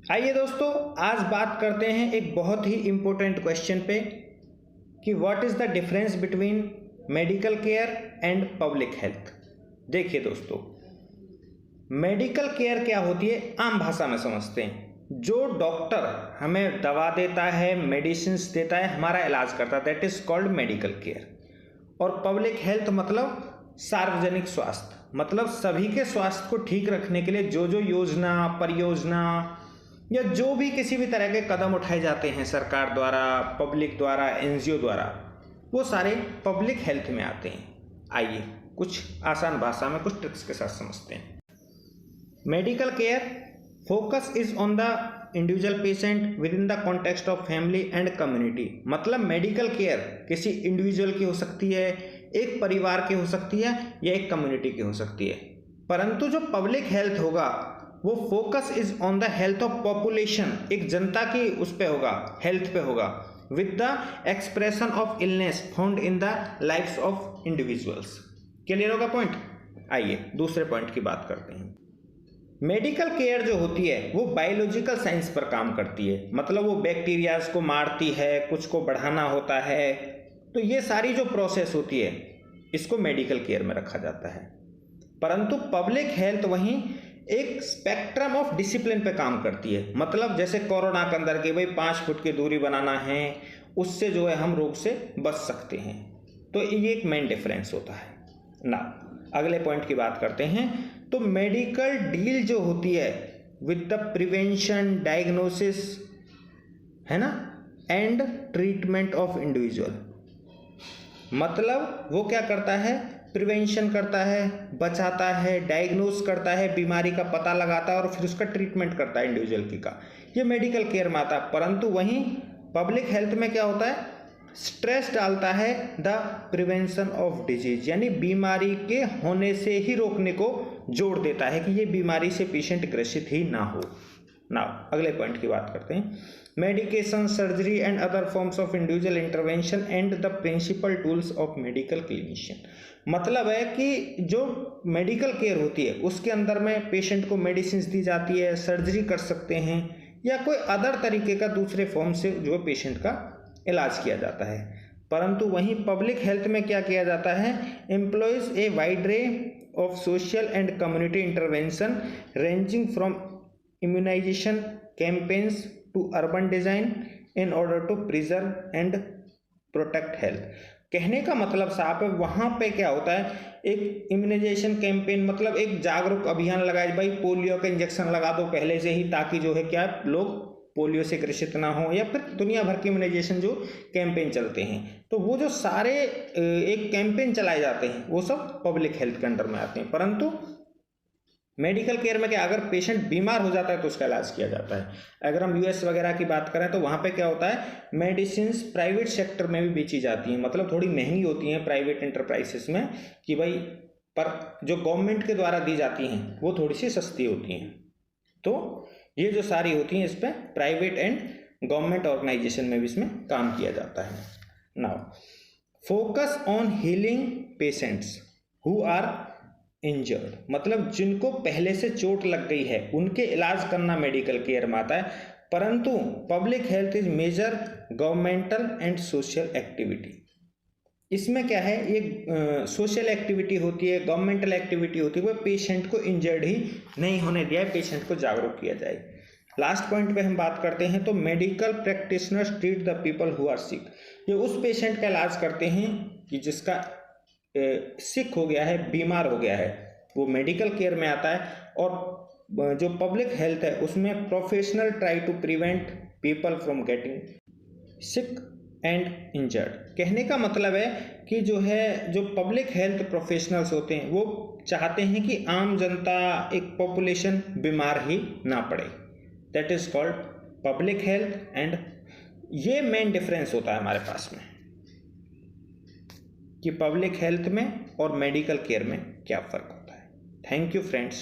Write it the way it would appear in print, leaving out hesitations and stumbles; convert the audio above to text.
आइए दोस्तों, आज बात करते हैं एक बहुत ही इम्पोर्टेंट क्वेश्चन पे कि what is the difference between medical care and public health. देखिए दोस्तों, मेडिकल केयर क्या होती है आम भाषा में समझते हैं। जो डॉक्टर हमें दवा देता है, मेडिसिन्स देता है, हमारा इलाज करता है, that is called medical care. और पब्लिक हेल्थ मतलब सार्वजनिक स्वास्थ्य, मतलब सभी के स्वास्थ्य को ठीक रखने के लिए जो जो योजना, परियोजना या जो भी किसी भी तरह के कदम उठाए जाते हैं सरकार द्वारा, पब्लिक द्वारा, एनजीओ द्वारा, वो सारे पब्लिक हेल्थ में आते हैं। आइए कुछ आसान भाषा में कुछ ट्रिक्स के साथ समझते हैं। Medical care focus is on the individual patient with in the context of family and community. मतलब मेडिकल केयर किसी इंडिविजुअल की हो सकती है, एक परिवार की हो सकती है या एक कम्युनिटी की हो सकती है। परंतु जो पब्लिक हेल्थ होगा वो focus is on the health of population, एक जनता की उस पे होगा, हेल्थ पे होगा, with the expression of illness found in the lives of individuals. Clear होगा पॉइंट। आइए दूसरे पॉइंट की बात करते हैं। मेडिकल केयर जो होती है वो बायोलॉजिकल साइंस पर काम करती है, मतलब वो बैक्टीरियाज को मारती है, कुछ को बढ़ाना होता है। तो ये सारी जो प्रोसेस होती है इसको मेडिकल केयर में रखा जाता है। परंतु पब्लिक हेल्थ वहीं एक स्पेक्ट्रम ऑफ डिसिप्लिन पे काम करती है। मतलब जैसे कोरोना के अंदर के भाई 5 फुट की दूरी बनाना है, उससे जो है हम रोग से बच सकते हैं। तो ये एक मेन डिफरेंस होता है ना। अगले पॉइंट की बात करते हैं। तो मेडिकल डील जो होती है विद द प्रिवेंशन, डायग्नोसिस, है ना, एंड ट्रीटमेंट ऑफ इंडिविजुअल। मतलब वो क्या करता है, प्रिवेंशन करता है, बचाता है, डायग्नोस करता है, बीमारी का पता लगाता है और फिर उसका ट्रीटमेंट करता है इंडिविजुअल की का। ये मेडिकल केयर में आता है। परंतु वहीं पब्लिक हेल्थ में क्या होता है, स्ट्रेस डालता है द प्रिवेंशन ऑफ डिजीज, यानी बीमारी के होने से ही रोकने को जोड़ देता है कि ये बीमारी से पेशेंट ग्रसित ही ना हो। नाउ अगले पॉइंट की बात करते हैं। Medication, surgery and other forms of individual intervention and the principal tools of medical clinician. मतलब है कि जो मेडिकल केयर होती है उसके अंदर में पेशेंट को मेडिसिन दी जाती है, सर्जरी कर सकते हैं या कोई अदर तरीके का दूसरे फॉर्म से जो पेशेंट का इलाज किया जाता है। परंतु वहीं पब्लिक हेल्थ में क्या किया जाता है, employs a wide array of social and community intervention ranging from immunization campaigns to urban design in order to preserve and protect health. कहने का मतलब साहब है, वहाँ पे क्या होता है, एक इम्यूनाइजेशन कैंपेन, मतलब एक जागरूक अभियान लगाए, भाई पोलियो का इंजेक्शन लगा दो पहले से ही, ताकि जो है क्या लोग पोलियो से ग्रसित ना हो, या फिर दुनिया भर के इम्यूनाइजेशन जो कैंपेन चलते हैं, तो वो जो सारे एक कैंपेन चलाए जाते हैं वो सब पब्लिक हेल्थ के अंडर में आते हैं। परंतु मेडिकल केयर में क्या, अगर पेशेंट बीमार हो जाता है तो उसका इलाज किया जाता है। अगर हम यूएस वगैरह की बात करें तो वहाँ पे क्या होता है, मेडिसिन प्राइवेट सेक्टर में भी बेची जाती हैं, मतलब थोड़ी महंगी होती हैं प्राइवेट इंटरप्राइजेस में, कि भाई पर जो गवर्नमेंट के द्वारा दी जाती हैं वो थोड़ी सी सस्ती होती हैं। तो ये जो सारी होती हैं इस पर प्राइवेट एंड गवर्नमेंट ऑर्गेनाइजेशन में भी इसमें काम किया जाता है। Now focus on healing patients who are injured, मतलब जिनको पहले से चोट लग गई है उनके इलाज करना मेडिकल केयर में आता है। परंतु public health is major governmental and social activity. इसमें क्या है, ये सोशल एक्टिविटी होती है, गवर्नमेंटल एक्टिविटी होती है, वो पेशेंट को इंजर्ड ही नहीं होने दिया है, पेशेंट को जागरूक किया जाए। लास्ट पॉइंट पे हम बात करते हैं। तो medical practitioners treat the people who are sick. ये उस पेशेंट का इलाज करते हैं कि जिसका सिक हो गया है, बीमार हो गया है, वो मेडिकल केयर में आता है। और जो पब्लिक हेल्थ है उसमें professional try to prevent people from getting sick and injured. कहने का मतलब है कि जो है, जो पब्लिक हेल्थ प्रोफेशनल्स होते हैं वो चाहते हैं कि आम जनता, एक पॉपुलेशन बीमार ही ना पड़े। That is called public health. And ये मेन डिफरेंस होता है हमारे पास में कि पब्लिक हेल्थ में और मेडिकल केयर में क्या फ़र्क होता है। Thank you friends.